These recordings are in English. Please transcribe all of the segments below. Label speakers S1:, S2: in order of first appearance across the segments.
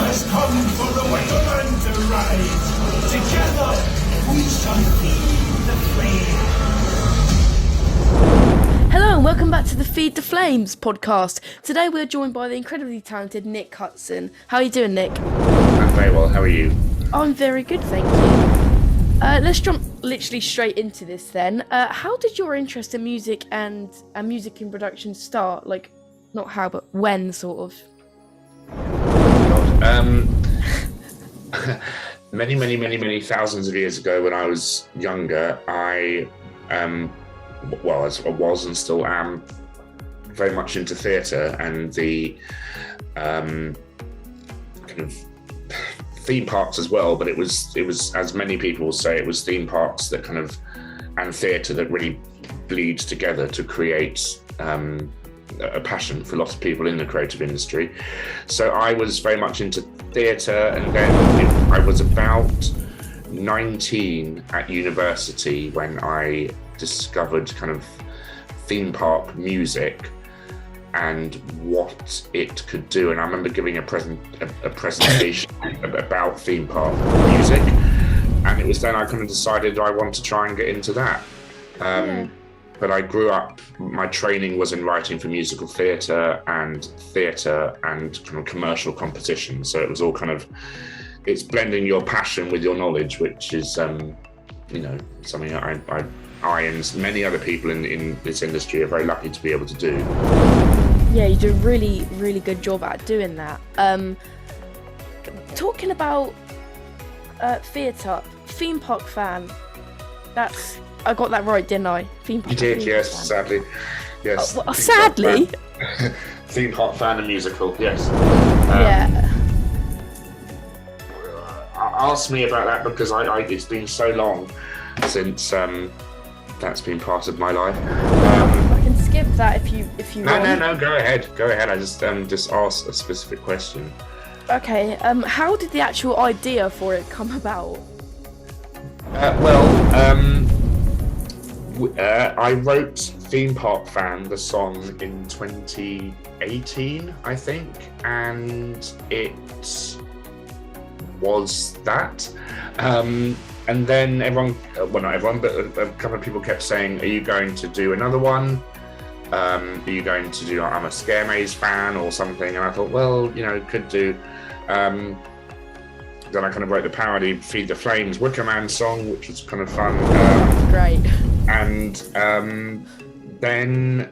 S1: has come for the Wonderland to ride. Together, we shall feed the flame.
S2: Hello and welcome back to the Feed the Flames podcast. Today we're joined by the incredibly talented Nick Hutson. How are you doing, Nick?
S3: I'm very well, how are you?
S2: I'm very good, thank you. Let's jump literally straight into this then. How did your interest in music and music in production start? Like, not how, but when, sort of?
S3: Many thousands of years ago when I was younger, I was and still am very much into theatre and the kind of theme parks as well, but it was as many people say, it was theme parks that kind of and theatre that really bleeds together to create a passion for lots of people in the creative industry. So I was very much into theatre, and then I was about 19 at university when I discovered kind of theme park music and what it could do. And I remember giving a presentation about theme park music, and it was then I kind of decided I want to try and get into that. But I grew up, my training was in writing for musical theatre and kind of commercial competition. So it was all kind of, it's blending your passion with your knowledge, which is, something I and many other people in this industry are very lucky to be able to do.
S2: Yeah, you do a really, really good job at doing that. Talking about theatre, theme park fan, I got that right, didn't I? Theme park.
S3: You did, yes,
S2: fan.
S3: sadly. Yes.
S2: Sadly?
S3: Theme park fan and musical, yes.
S2: Yeah.
S3: Ask me about that because it's been so long since that's been part of my life.
S2: I can skip that if you want.
S3: No, go ahead. I just asked a specific question.
S2: Okay, how did the actual idea for it come about?
S3: I wrote Theme Park Fan, the song, in 2018, I think, and it was that. And then not everyone, but a couple of people kept saying, are you going to do another one? Are you going to do, I'm a Scare Maze fan or something? And I thought, well, could do. Then I kind of wrote the parody Feed the Flames Wicker Man song, which was kind of fun.
S2: Great.
S3: And then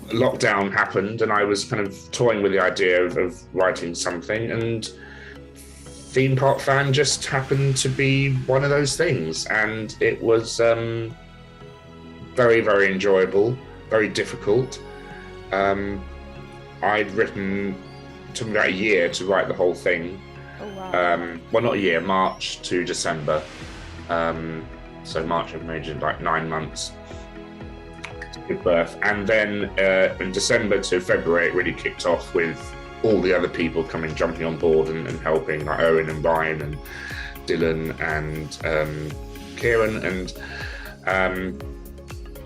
S3: lockdown happened, and I was kind of toying with the idea of writing something, and Theme Park Fan just happened to be one of those things, and it was very, very enjoyable, very difficult. I'd written, it took me about a year to write the whole thing.
S2: Oh, wow.
S3: Well, not a year, March to December. So March, April, May, June, like 9 months to give birth. And then in December to February, it really kicked off with all the other people jumping on board and helping, like Owen and Brian and Dylan and Kieran. And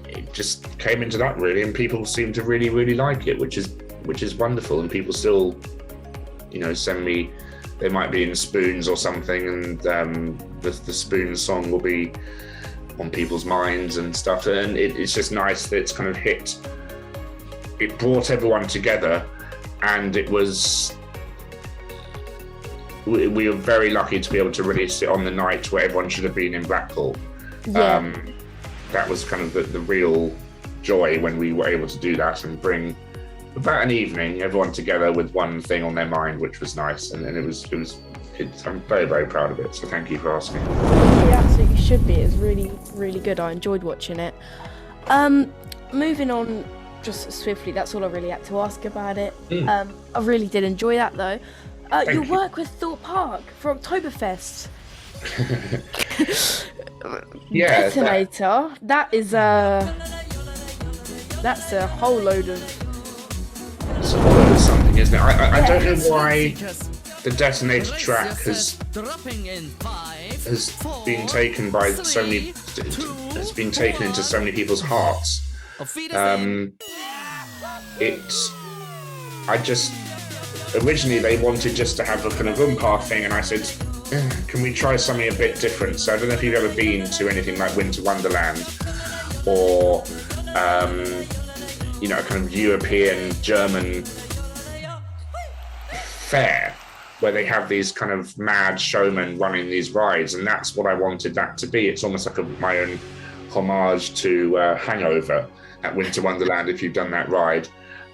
S3: it just came into that really, and people seem to really, really like it, which is wonderful. And people still, send me, they might be in Spoons or something, and the Spoons song will be on people's minds and stuff. And it's just nice that it's kind of it brought everyone together, and we were very lucky to be able to release it on the night where everyone should have been in Blackpool.
S2: Yeah.
S3: That was kind of the real joy when we were able to do that and bring about an evening everyone together with one thing on their mind, which was nice, and it was I'm very, very proud of it, so thank you for asking.
S2: You absolutely should be. It's really, really good. I enjoyed watching it. Moving on just swiftly, that's all I really had to ask about it. I really did enjoy that though. Your work with Thorpe Park for Oktoberfest.
S3: Yeah,
S2: Detonator. That's a whole load of...
S3: It's a whole load of something, isn't it? I don't know why the Detonator track has been taken by so many, has been taken into so many people's hearts. originally they wanted just to have a kind of Umpar thing, and I said, can we try something a bit different? So I don't know if you've ever been to anything like Winter Wonderland or, kind of European, German fair, where they have these kind of mad showmen running these rides, and that's what I wanted that to be. It's almost like my own homage to Hangover at Winter Wonderland, if you've done that ride,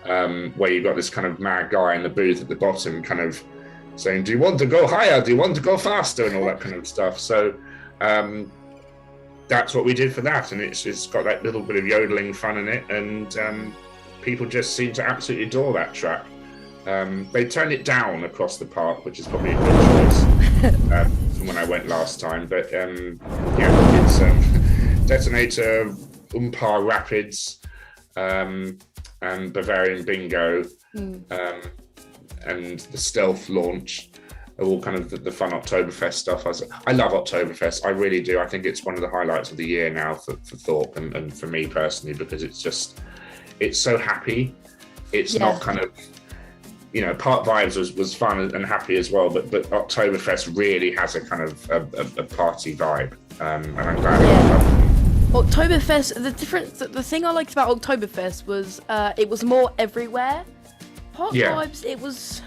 S3: where you've got this kind of mad guy in the booth at the bottom kind of saying, do you want to go higher? Do you want to go faster? And all that kind of stuff. So that's what we did for that. And it's got that little bit of yodeling fun in it. And people just seem to absolutely adore that track. They turned it down across the park, which is probably a good choice from when I went last time. But it's Detonator, Umpar Rapids, and Bavarian Bingo, and the Stealth launch are all kind of the fun Oktoberfest stuff. I love Oktoberfest, I really do. I think it's one of the highlights of the year now for Thorpe and for me personally, because it's so happy. It's not kind of, Park Vibes was fun and happy as well, but Oktoberfest really has a kind of a party vibe, and I'm glad
S2: Oktoberfest, the thing I liked about Oktoberfest was it was more everywhere. Park Vibes, it was...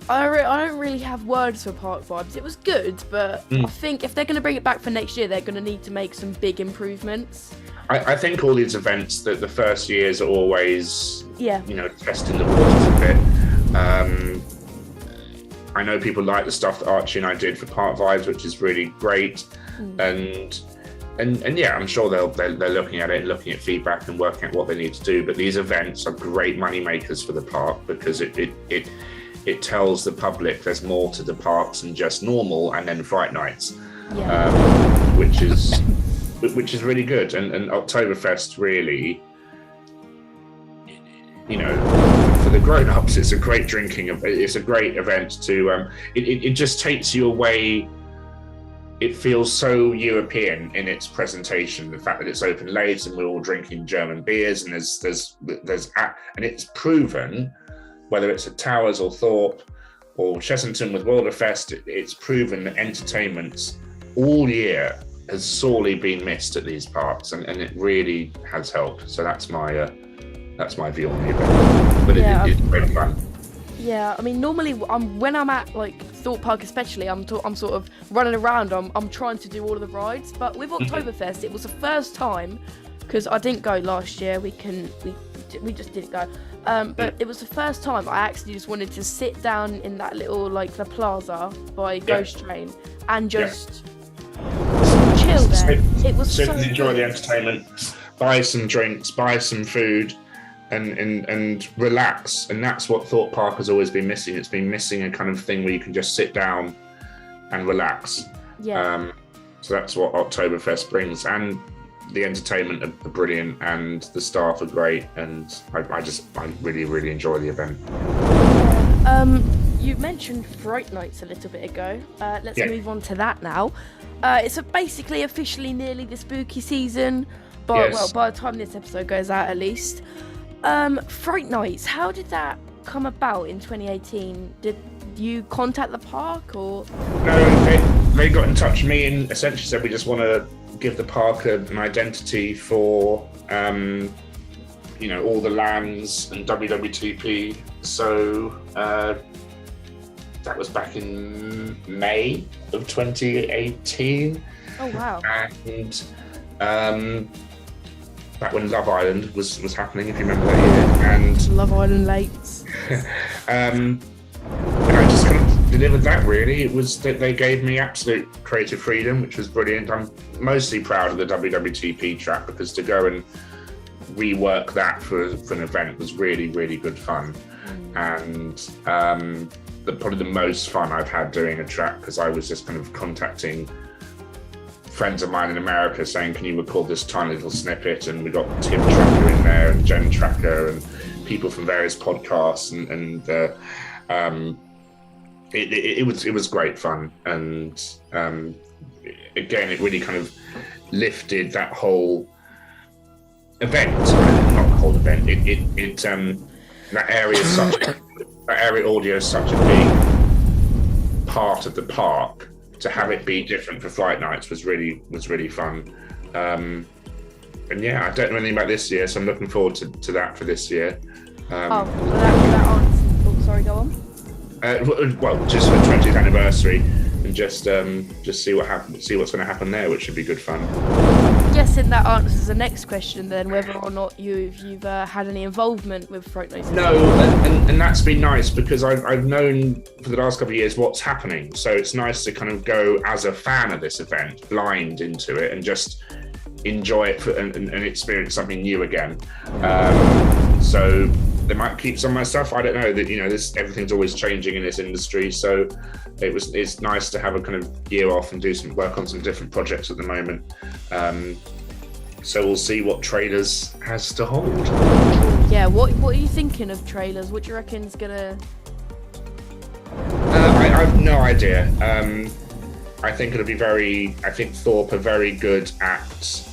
S2: I don't really have words for Park Vibes. It was good, but I think if they're going to bring it back for next year, they're going to need to make some big improvements.
S3: I think all these events, that the first years are always, testing the waters a bit. I know people like the stuff that Archie and I did for Park Vibes, which is really great. And yeah, I'm sure they're looking at it and looking at feedback and working out what they need to do. But these events are great money makers for the park, because it tells the public there's more to the parks than just normal and then Fright Nights, which is really good. And Oktoberfest really, for the grown-ups, it's a great it's a great event to. It just takes you away. It feels so European in its presentation. The fact that it's open late and we're all drinking German beers, and and it's proven, whether it's at Towers or Thorpe or Chessington with Wilderfest, it's proven that entertainment all year has sorely been missed at these parks, and it really has helped. So that's my view on the event. But it's great fun.
S2: Yeah, I mean, normally when I'm at like Thorpe Park, especially, I'm sort of running around. I'm trying to do all of the rides. But with Oktoberfest, it was the first time, because I didn't go last year. We just didn't go. But it was the first time I actually just wanted to sit down in that little the plaza by Ghost Train and just chill there. It was
S3: sit
S2: so
S3: and enjoy
S2: good.
S3: the entertainment, buy some drinks, buy some food, and relax. And that's what Thorpe Park has always been missing. It's been missing a kind of thing where you can just sit down and relax. So that's what Oktoberfest brings. And the entertainment are brilliant, and the staff are great, and I really, really enjoy the event.
S2: You mentioned Fright Nights a little bit ago. Let's move on to that now. It's basically officially nearly the spooky season, but by the time this episode goes out, at least. Fright Nights, how did that come about in 2018? Did you contact the park, or?
S3: No, they got in touch with me and essentially said, we just want to give the park an identity for all the lands and WWTP. So that was back in May of 2018.
S2: Oh wow.
S3: And back when Love Island was happening, if you remember that year. And
S2: Love Island Lakes.
S3: and I just kind of delivered that, really. It was that they gave me absolute creative freedom, which was brilliant. I'm mostly proud of the WWTP track, because to go and rework that for an event was really, really good fun. And probably the most fun I've had doing a track, because I was just kind of contacting friends of mine in America saying, can you record this tiny little snippet? And we got Tim Tracker in there and Jen Tracker and people from various podcasts, and it was great fun. And again, it really kind of lifted that whole event. Not the whole event. That area is such area audio is such a big part of the park. To have it be different for Fright Nights was really fun. And yeah, I don't know anything about this year, so I'm looking forward to that for this year.
S2: Sorry, go on.
S3: Well, just for 20th anniversary, and just see what happens, see what's going to happen there, which should be good fun.
S2: I'm guessing that answers the next question then, whether or not you've had any involvement with Fright Nights.
S3: No, and that's been nice because I've known for the last couple of years what's happening, so it's nice to kind of go as a fan of this event, blind into it, and just enjoy it and experience something new again. So they might keep some of my stuff. I don't know. That everything's always changing in this industry, so it's nice to have a kind of year off and do some work on some different projects at the moment. So we'll see what Trailers has to hold.
S2: Yeah, what are you thinking of Trailers? What do you reckon is gonna?
S3: I have no idea. I think it'll be I think Thorpe are very good at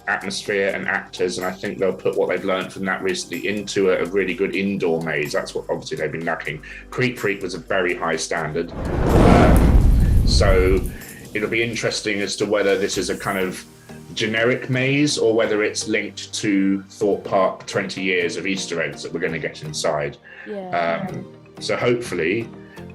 S3: atmosphere and actors, and I think they'll put what they've learned from that recently into a really good indoor maze. That's what obviously they've been lacking. Creep Freak was a very high standard, so it'll be interesting as to whether this is a kind of generic maze or whether it's linked to Thorpe Park 20 years of Easter eggs that we're going to get inside. So hopefully,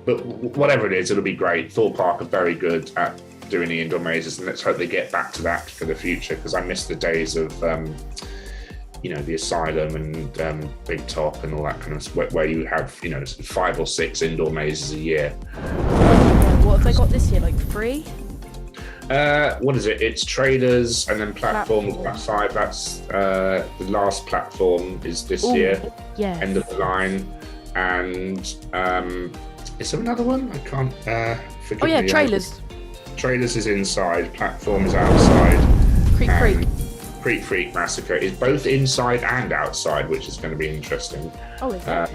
S3: but whatever it is, it'll be great. Thorpe Park are very good at doing the indoor mazes, and let's hope they get back to that for the future, because I miss the days of the Asylum and Big Top and all that kind of where you have 5 or 6 indoor mazes a year.
S2: What have they got this year, like 3?
S3: What is it? It's Traders and then Platform. 5. That's the last Platform is this year.
S2: Yeah.
S3: End of the line. And is there another one? I can't forget.
S2: Oh yeah, Trailers.
S3: Traders is inside, Platform is outside. Creep Freak Massacre is both inside and outside, which is going to be interesting.
S2: Oh, is that?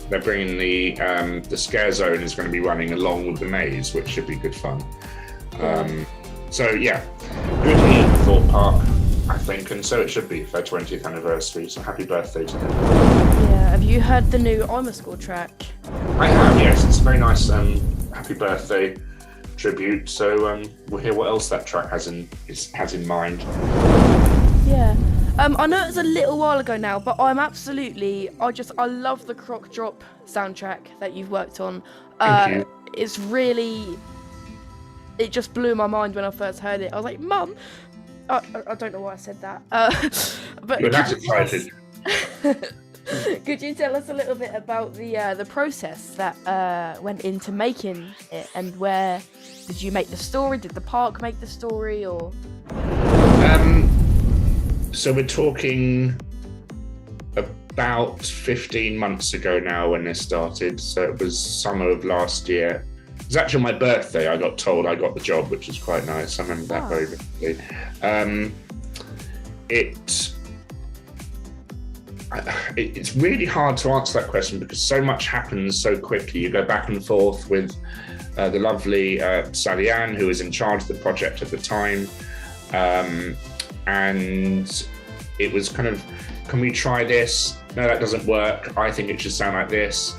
S3: They're bringing the Scare Zone is going to be running along with the maze, which should be good fun. So yeah, good year for Thorpe Park, I think, and so it should be for their 20th anniversary. So happy birthday to them.
S2: Yeah, have you heard the new I'm a Score track?
S3: I have, yes. It's a very nice happy birthday tribute, so we'll hear what else that track has in mind.
S2: Yeah, I know it's a little while ago now, but I love the Croc Drop soundtrack that you've worked on.
S3: Thank you.
S2: It just blew my mind when I first heard it. I was like, Mum, I don't know why I said that, but
S3: you're that excited.
S2: Could you tell us a little bit about the process that went into making it, and where did you make the story? Did the park make the story, or?
S3: So we're talking about 15 months ago now when this started. So it was summer of last year. It was actually my birthday. I got told I got the job, which was quite nice. I remember that very vividly. It's really hard to answer that question because so much happens so quickly. You go back and forth with the lovely Sally Ann, who was in charge of the project at the time. And it was kind of, can we try this? No, that doesn't work. I think it should sound like this.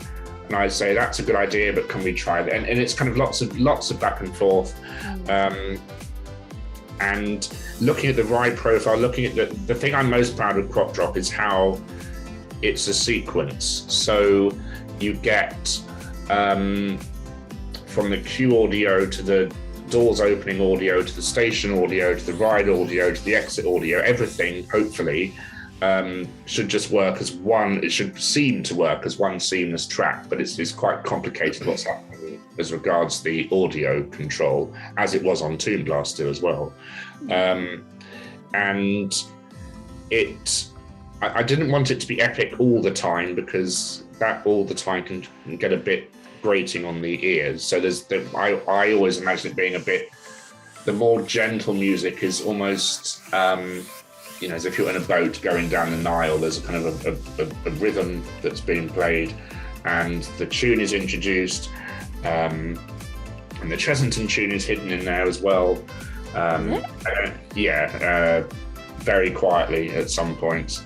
S3: And I'd say, that's a good idea, but can we try that? And it's kind of lots of back and forth. And looking at the ride profile, looking at the thing I'm most proud of Crop Drop is how it's a sequence. So you get from the queue audio to the doors opening audio to the station audio to the ride audio to the exit audio, everything hopefully should just work as one. It should seem to work as one seamless track, but it's quite complicated what's happening as regards the audio control, as it was on Toon Blaster as well. And I didn't want it to be epic all the time, because that all the time can get a bit grating on the ears. So I always imagine it being a bit, the more gentle music is almost as if you're in a boat going down the Nile. There's a kind of a rhythm that's being played, and the tune is introduced, and the Chessington tune is hidden in there as well. Very quietly at some points.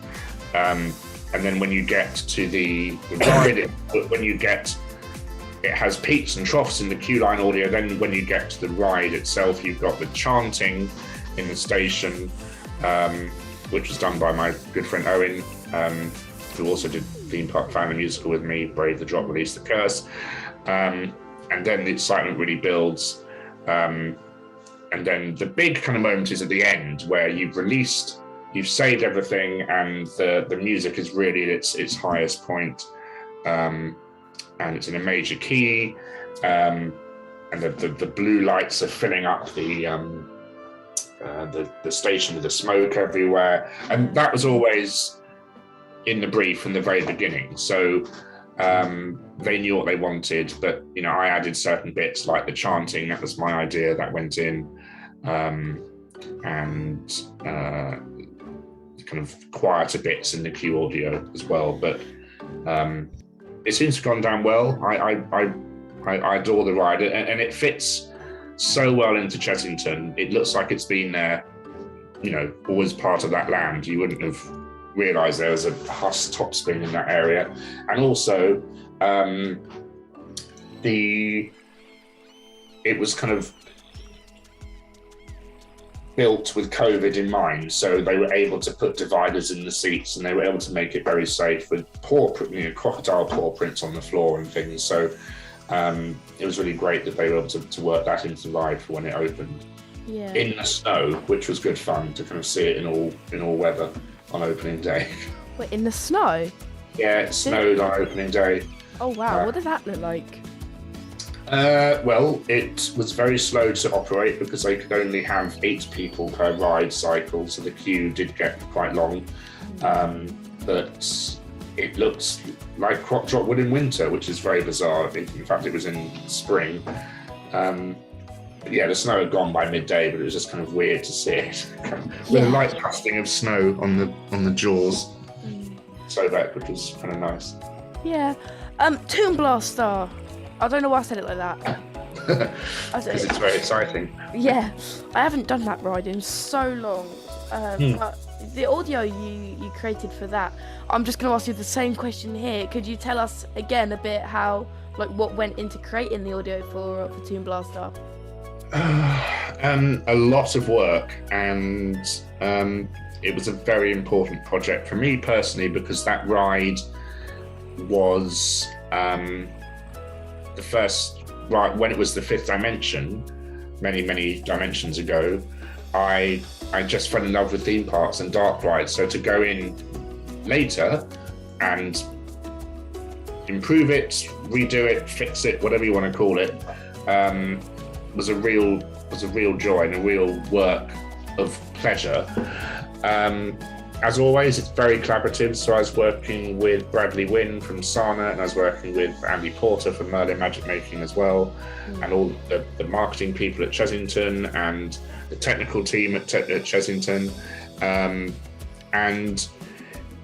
S3: and then when you get to the ride, it has peaks and troughs in the queue line audio. Then when you get to the ride itself, you've got the chanting in the station, which was done by my good friend Owen, who also did Theme Park Family Musical with me, Brave the Drop, Release the Curse. And then the excitement really builds. And then the big kind of moment is at the end, where you've saved everything, and the music is really at its highest point. And it's in a major key. And the blue lights are filling up the station with the smoke everywhere. And that was always in the brief from the very beginning. So they knew what they wanted, but I added certain bits like the chanting. That was my idea, that went in, and kind of quieter bits in the queue audio as well. But it seems to have gone down well. I adore the ride, and it fits so well into Chessington. It looks like it's been there, always part of that land. You wouldn't have realised there was a Huss top spin in that area. And also, it was kind of built with COVID in mind, so they were able to put dividers in the seats, and they were able to make it very safe with crocodile paw prints on the floor and things. So it was really great that they were able to work that into the ride for when it opened.
S2: Yeah.
S3: In the snow, which was good fun to kind of see it in all weather on opening day.
S2: Wait, in the snow?
S3: Yeah, it snowed on opening day.
S2: Oh wow, what does that look like?
S3: Well, it was very slow to operate because they could only have 8 people per ride cycle, so the queue did get quite long. But it looked like Crop Drop would in winter, which is very bizarre. In fact, it was in spring. But yeah, the snow had gone by midday, but it was just kind of weird to see it with a light casting of snow on the jaws. So that, which was kind of nice.
S2: Yeah. Toon Blaster. I don't know why I said it like that.
S3: Because it's very exciting.
S2: Yeah, I haven't done that ride in so long. But the audio you created for that, I'm just going to ask you the same question here. Could you tell us again a bit what went into creating the audio for Toon Blaster?
S3: A lot of work, and it was a very important project for me personally, because that ride was the first ride when it was the 5th dimension, many dimensions ago. I just fell in love with theme parks and dark rides, so to go in later and improve it, redo it, fix it, whatever you want to call it, was a real joy and a real work of pleasure. As always, it's very collaborative. So I was working with Bradley Wynn from Sana, and I was working with Andy Porter from Merlin Magic Making as well, and all the marketing people at Chessington and the technical team at Chessington. And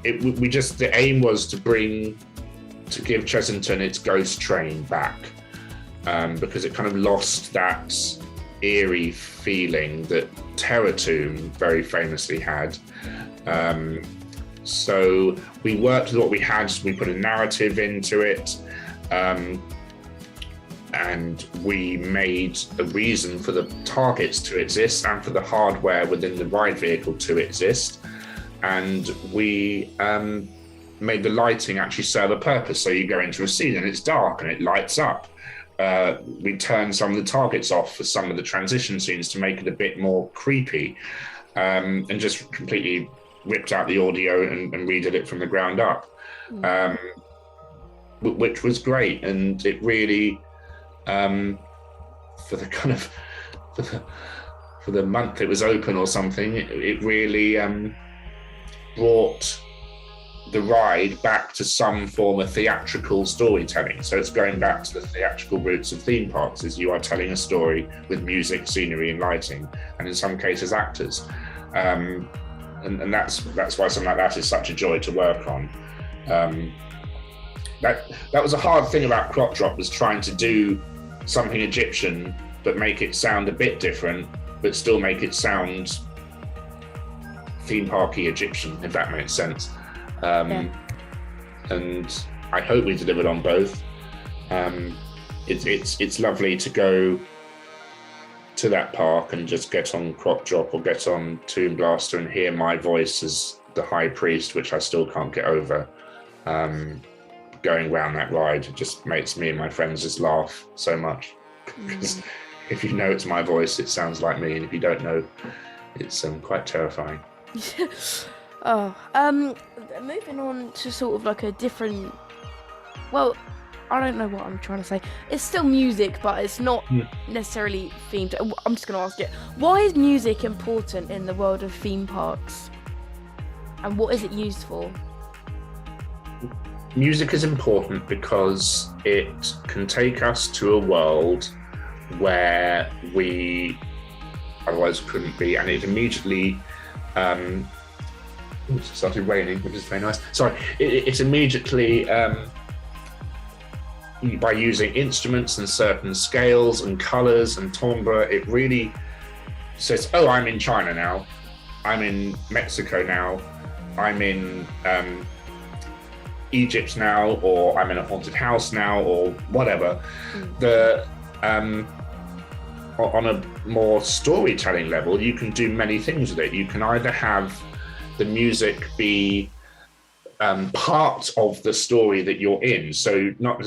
S3: the aim was to give Chessington its ghost train back. Because it kind of lost that eerie feeling that Terror Tomb very famously had. So we worked with what we had, we put a narrative into it, and we made a reason for the targets to exist and for the hardware within the ride vehicle to exist. And we made the lighting actually serve a purpose. So you go into a scene and it's dark and it lights up. We turned some of the targets off for some of the transition scenes to make it a bit more creepy, and just completely ripped out the audio and redid it from the ground up, which was great. And it really, for the month it was open or something, it really brought the ride back to some form of theatrical storytelling. So it's going back to the theatrical roots of theme parks, is you are telling a story with music, scenery and lighting, and in some cases actors. And that's why something like that is such a joy to work on. That was a hard thing about Crop Drop, was trying to do something Egyptian but make it sound a bit different, but still make it sound theme parky Egyptian, if that makes sense. and I hope we delivered on both. It's lovely to go to that park and just get on Crop Drop or get on Toon Blaster and hear my voice as the High Priest, which I still can't get over. Going around that ride, it just makes me and my friends just laugh so much. Because if you know it's my voice, it sounds like me, and if you don't know, it's quite terrifying.
S2: Moving on to sort of like a different, well, I don't know what I'm trying to say. It's still music, but it's not necessarily themed. I'm just going to ask it. Why is music important in the world of theme parks? And what is it used for?
S3: Music is important because it can take us to a world where we otherwise couldn't be, and it immediately it started raining, which is very nice. Sorry, it immediately by using instruments and certain scales and colors and timbre, it really says, oh, I'm in China now, I'm in Mexico now, I'm in Egypt now, or I'm in a haunted house now, or whatever. On a more storytelling level, you can do many things with it. You can either have the music be part of the story that you're in, so not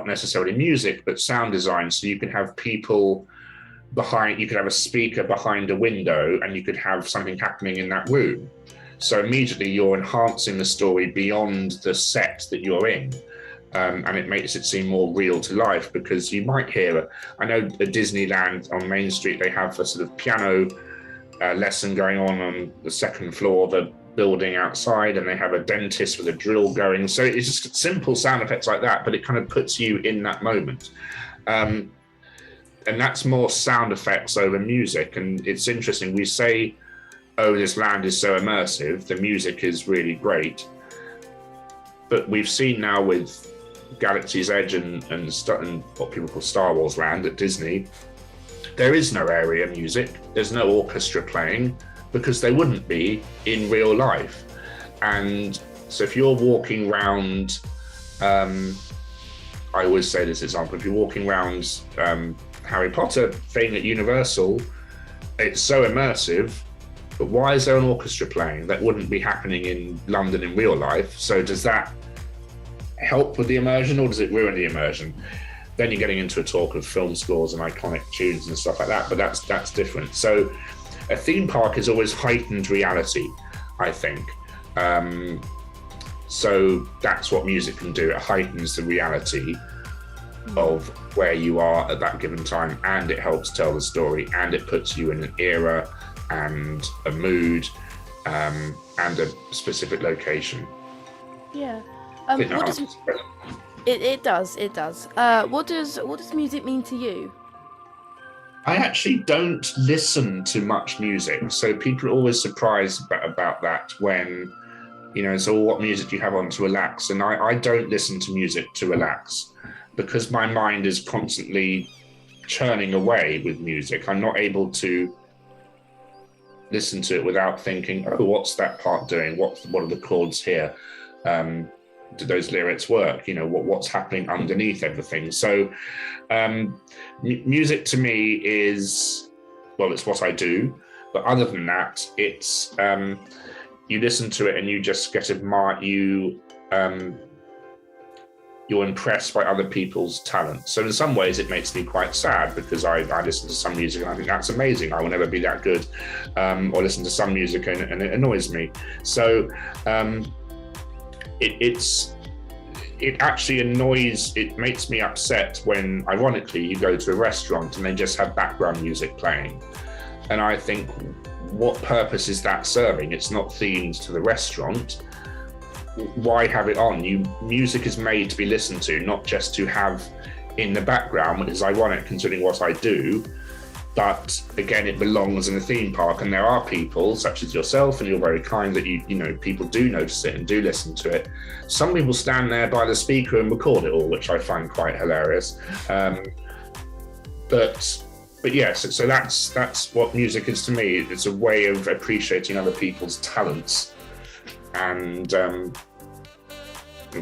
S3: necessarily music, but sound design. So you can have people behind, you could have a speaker behind a window, and you could have something happening in that room. So immediately you're enhancing the story beyond the set that you're in. And it makes it seem more real to life, because you might hear, I know at Disneyland on Main Street, they have a sort of piano lesson going on the second floor of the building outside, and they have a dentist with a drill going. So it's just simple sound effects like that, but it kind of puts you in that moment. And that's more sound effects over music. And it's interesting, we say, oh, this land is so immersive, the music is really great. But we've seen now with Galaxy's Edge and what people call Star Wars Land at Disney, there is no area music, there's no orchestra playing, because they wouldn't be in real life. And so if you're walking around, I always say this example, if you're walking around Harry Potter thing at Universal, it's so immersive, but why is there an orchestra playing? That wouldn't be happening in London in real life. So does that help with the immersion, or does it ruin the immersion? Then you're getting into a talk of film scores and iconic tunes and stuff like that, but that's different. So a theme park is always heightened reality, I think. So that's what music can do. It heightens the reality of where you are at that given time, and it helps tell the story, and it puts you in an era and a mood and a specific location.
S2: Yeah. It does. What does music mean to you?
S3: I actually don't listen to much music, so people are always surprised about that when, so what music do you have on to relax? And I don't listen to music to relax, because my mind is constantly churning away with music. I'm not able to listen to it without thinking, oh, what's that part doing? What are the chords here? Do those lyrics work? What's happening underneath everything? So music to me is, well, it's what I do, but other than that, it's you listen to it and you just get you're impressed by other people's talent. So in some ways it makes me quite sad, because I listen to some music and I think that's amazing, I will never be that good, or listen to some music and it annoys me. So it actually annoys, it makes me upset when, ironically, you go to a restaurant and they just have background music playing. And I think, what purpose is that serving? It's not themed to the restaurant. Why have it on? Music is made to be listened to, not just to have in the background, which is ironic considering what I do. But again, it belongs in a theme park, and there are people such as yourself, and you're very kind that people do notice it and do listen to it. Some people stand there by the speaker and record it all, which I find quite hilarious. But yes, so that's what music is to me. It's a way of appreciating other people's talents, and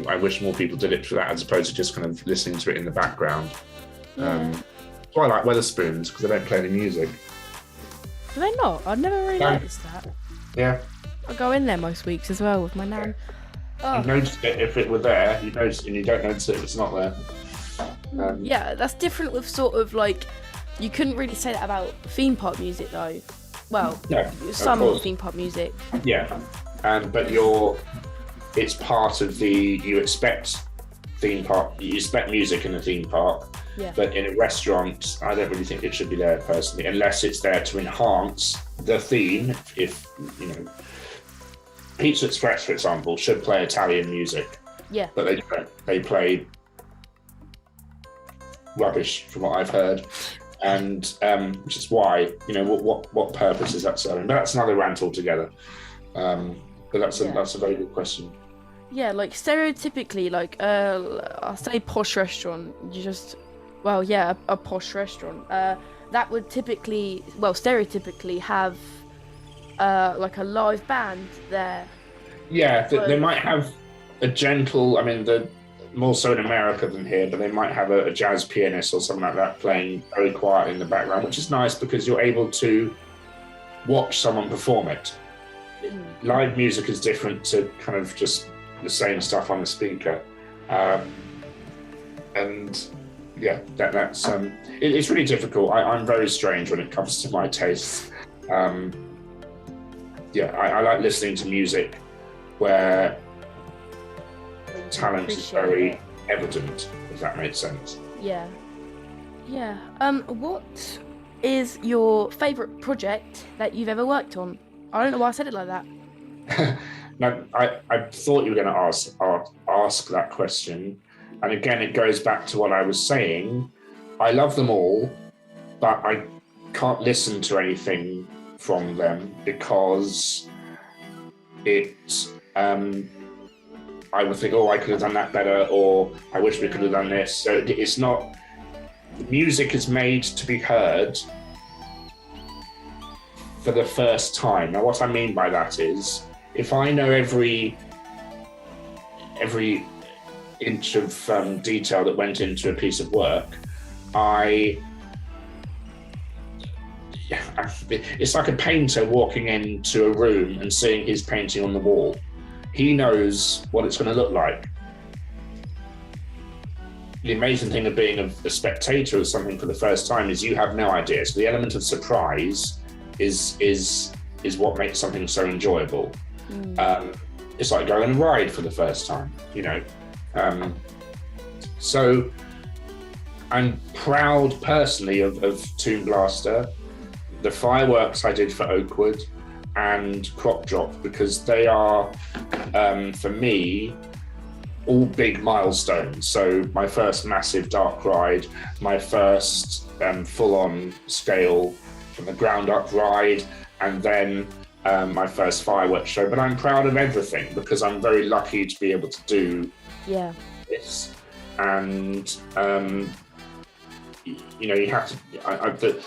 S3: I wish more people did it for that as opposed to just kind of listening to it in the background. So I like Weatherspoons because they don't play any music.
S2: Do they not? I've never really noticed that.
S3: Yeah.
S2: I go in there most weeks as well with my nan.
S3: You notice it if it were there, you notice it, and you don't notice it if it's not there.
S2: Yeah, that's different with sort of like, you couldn't really say that about theme park music though. Well, some theme park music.
S3: Yeah, but it's part of you expect music in a theme park, but in a restaurant, I don't really think it should be there personally, unless it's there to enhance the theme. If you know, Pizza Express, for example, should play Italian music.
S2: Yeah.
S3: But they don't. They play rubbish, from what I've heard, and which is why, you know, what purpose is that serving? But that's another rant altogether. But that's a very good question.
S2: Yeah, like stereotypically, like I'll say posh restaurant. A posh restaurant. That would stereotypically have like a live band there.
S3: Yeah, they might have a gentle. I mean, more so in America than here, but they might have a jazz pianist or something like that playing very quiet in the background, which is nice because you're able to watch someone perform it. Live music is different to kind of just the same stuff on the speaker, and yeah, that's it's really difficult. I'm very strange when it comes to my tastes. I like listening to music where talent is very evident, if that makes sense.
S2: Yeah. What is your favourite project that you've ever worked on? I don't know why I said it like that.
S3: No, I thought you were going to ask that question, and again, it goes back to what I was saying. I love them all, but I can't listen to anything from them because I would think, I could have done that better, or I wish we could have done this. So it's not. Music is made to be heard for the first time. Now, what I mean by that is, if I know every inch of detail that went into a piece of work, it's like a painter walking into a room and seeing his painting on the wall. He knows what it's going to look like. The amazing thing of being a spectator of something for the first time is you have no idea. So the element of surprise is what makes something so enjoyable. It's like going on a ride for the first time, you know. So I'm proud personally of Toon Blaster, the fireworks I did for Oakwood, and Crop Drop, because they are, for me, all big milestones. So my first massive dark ride, my first full-on scale from the ground up ride, and then my first fireworks show. But I'm proud of everything because I'm very lucky to be able to do this. And you know, you have to.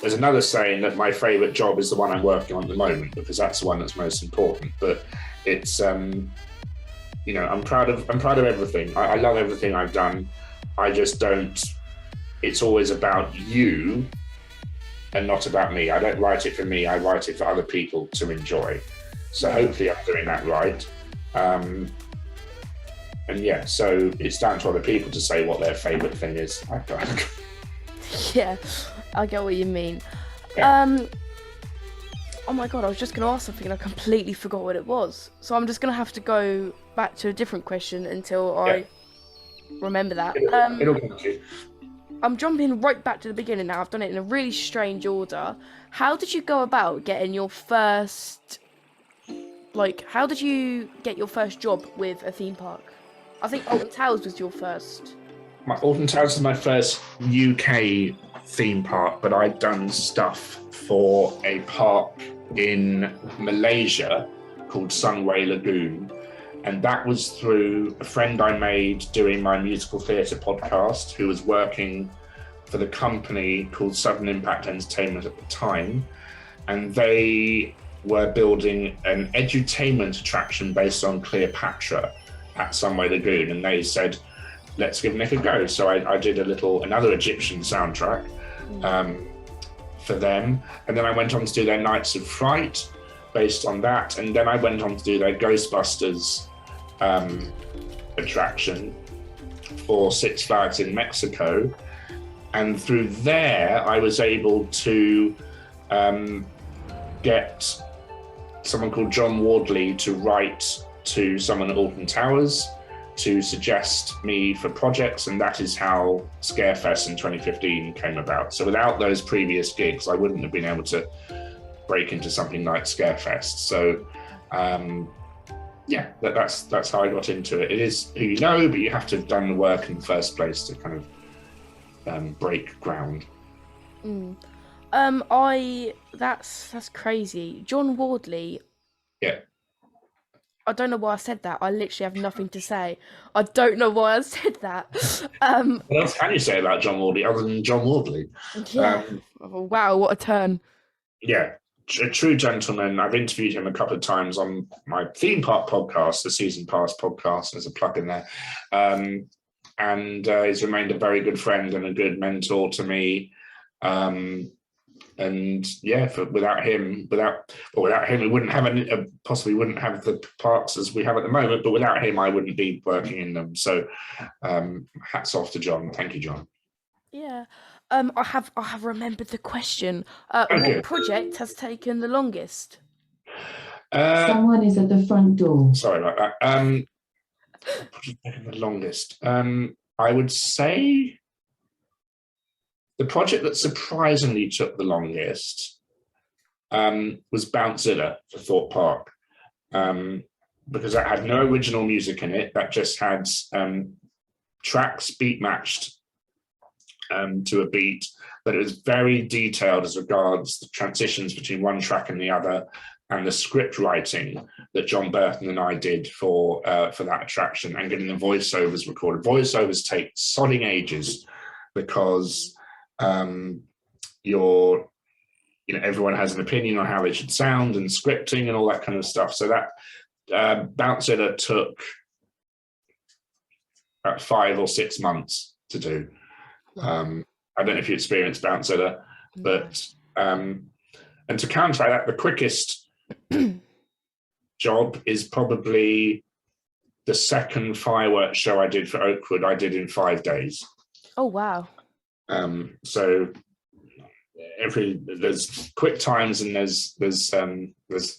S3: There's another saying that my favourite job is the one I'm working on at the moment because that's the one that's most important. But it's you know, I'm proud of everything. I love everything I've done. I just don't. It's always about you and not about me. I don't write it for me. I write it for other people to enjoy. So hopefully I'm doing that right. And yeah, so it's down to other people to say what their favourite thing is.
S2: Yeah, I get what you mean.
S3: Yeah.
S2: Oh my god, I was just going to ask something and I completely forgot what it was. So I'm just going to have to go back to a different question until I remember that.
S3: It'll come to you.
S2: I'm jumping right back to the beginning now. I've done it in a really strange order. How did you go about getting your first... how did you get your first job with a theme park? I think Alton Towers was your first.
S3: Alton Towers was my first UK theme park, but I'd done stuff for a park in Malaysia called Sunway Lagoon, and that was through a friend I made doing my musical theatre podcast, who was working for the company called Southern Impact Entertainment at the time, and they were building an edutainment attraction based on Cleopatra, at Sunway Lagoon, and they said, let's give Nick a go. So I did another Egyptian soundtrack for them, and then I went on to do their Nights of Fright based on that, and then I went on to do their Ghostbusters attraction for Six Flags in Mexico, and through there I was able to get someone called John Wardley to write to someone at Alton Towers to suggest me for projects, and that is how Scarefest in 2015 came about. So without those previous gigs, I wouldn't have been able to break into something like Scarefest. So that's how I got into it. It is who you know, but you have to have done the work in the first place to kind of break ground.
S2: That's crazy. John Wardley.
S3: Yeah.
S2: I don't know why I said that. I literally have nothing to say. I don't know why I said that.
S3: What else can you say about John Wardley other than John Wardley?
S2: Yeah. Wow, what a turn.
S3: Yeah, a true gentleman. I've interviewed him a couple of times on my theme park podcast, the Season Pass podcast. There's a plug in there. And he's remained a very good friend and a good mentor to me. And yeah, without him, we wouldn't have possibly wouldn't have the parks as we have at the moment. But without him, I wouldn't be working in them. So, hats off to John. Thank you, John.
S2: Yeah, I have remembered the question. What project has taken the longest?
S4: Someone is at the front door.
S3: Sorry about that. Project taken the longest. I would say the project that surprisingly took the longest was Bouncezilla for Thorpe Park, because that had no original music in it. That just had tracks beat matched to a beat, but it was very detailed as regards the transitions between one track and the other, and the script writing that John Burton and I did for that attraction, and getting the voiceovers recorded. Voiceovers take sodding ages because everyone has an opinion on how they should sound, and scripting and all that kind of stuff. So that Bouncezilla took about 5 or 6 months to do. I don't know if you experienced Bouncezilla, but and to counter that, the quickest job is probably the second fireworks show I did for Oakwood. I did in 5 days.
S2: Oh wow.
S3: So there's quick times and there's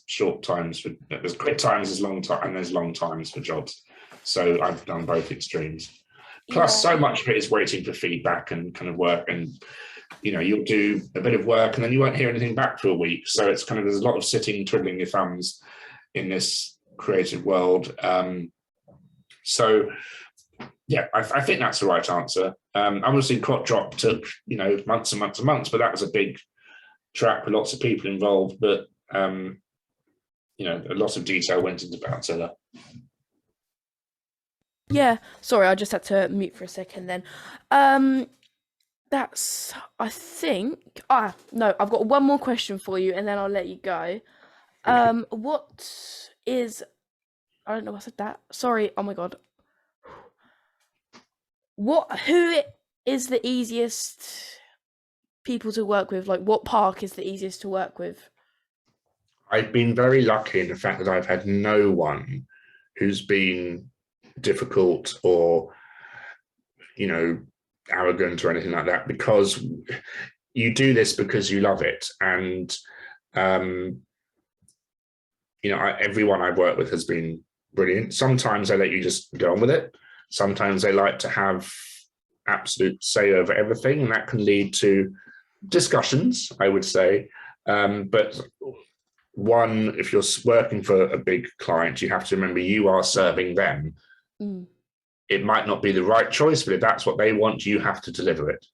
S3: short times there's quick times, there's long time, and there's long times for jobs. So I've done both extremes. Plus, so much of it is waiting for feedback and kind of work, and you'll do a bit of work and then you won't hear anything back for a week. So it's kind of, there's a lot of sitting twiddling your thumbs in this creative world. So yeah, I think that's the right answer. Obviously, Crop Drop took months and months and months, but that was a big track with lots of people involved. But a lot of detail went into Bouncezilla.
S2: Yeah, sorry, I just had to mute for a second then. That's, I think, no, I've got one more question for you and then I'll let you go. What is, I don't know why I said that. Sorry, oh my God. Who is the easiest people to work with? Like, what park is the easiest to work with?
S3: I've been very lucky in the fact that I've had no one who's been difficult or arrogant or anything like that, because you do this because you love it. And everyone I've worked with has been brilliant. Sometimes they let you just go on with it. Sometimes they like to have absolute say over everything, and that can lead to discussions, I would say. But if you're working for a big client, you have to remember you are serving them. It might not be the right choice, but if that's what they want, you have to deliver it.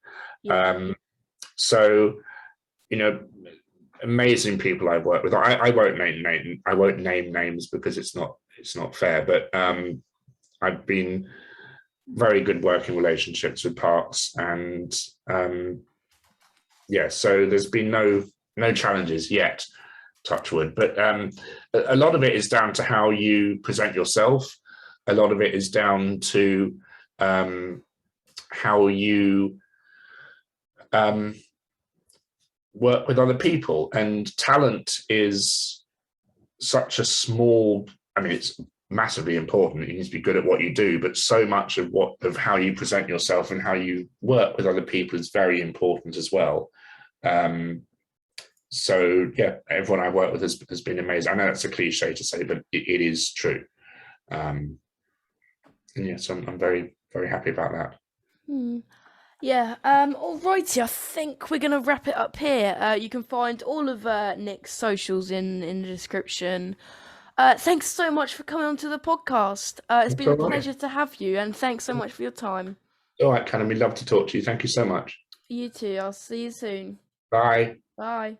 S3: Yeah. Amazing people I've worked with. I won't name names because it's not fair. But I've been very good working relationships with parks, and so there's been no challenges yet, touch wood. But a lot of it is down to how you present yourself. a lot of it is down to how you work with other people. And talent is such a small, I mean, it's massively important. You need to be good at what you do, but so much of how you present yourself and how you work with other people is very important as well. So yeah, everyone I've worked with has been amazing. I know that's a cliche to say, but it is true. And yes, I'm very, very happy about that.
S2: Yeah, alrighty, I think we're going to wrap it up here. You can find all of Nick's socials in the description. Thanks so much for coming onto the podcast. It's been a pleasure to have you, and thanks so much for your time.
S3: All right, Callum, we'd love to talk to you. Thank you so much.
S2: You too. I'll see you soon.
S3: Bye.
S2: Bye.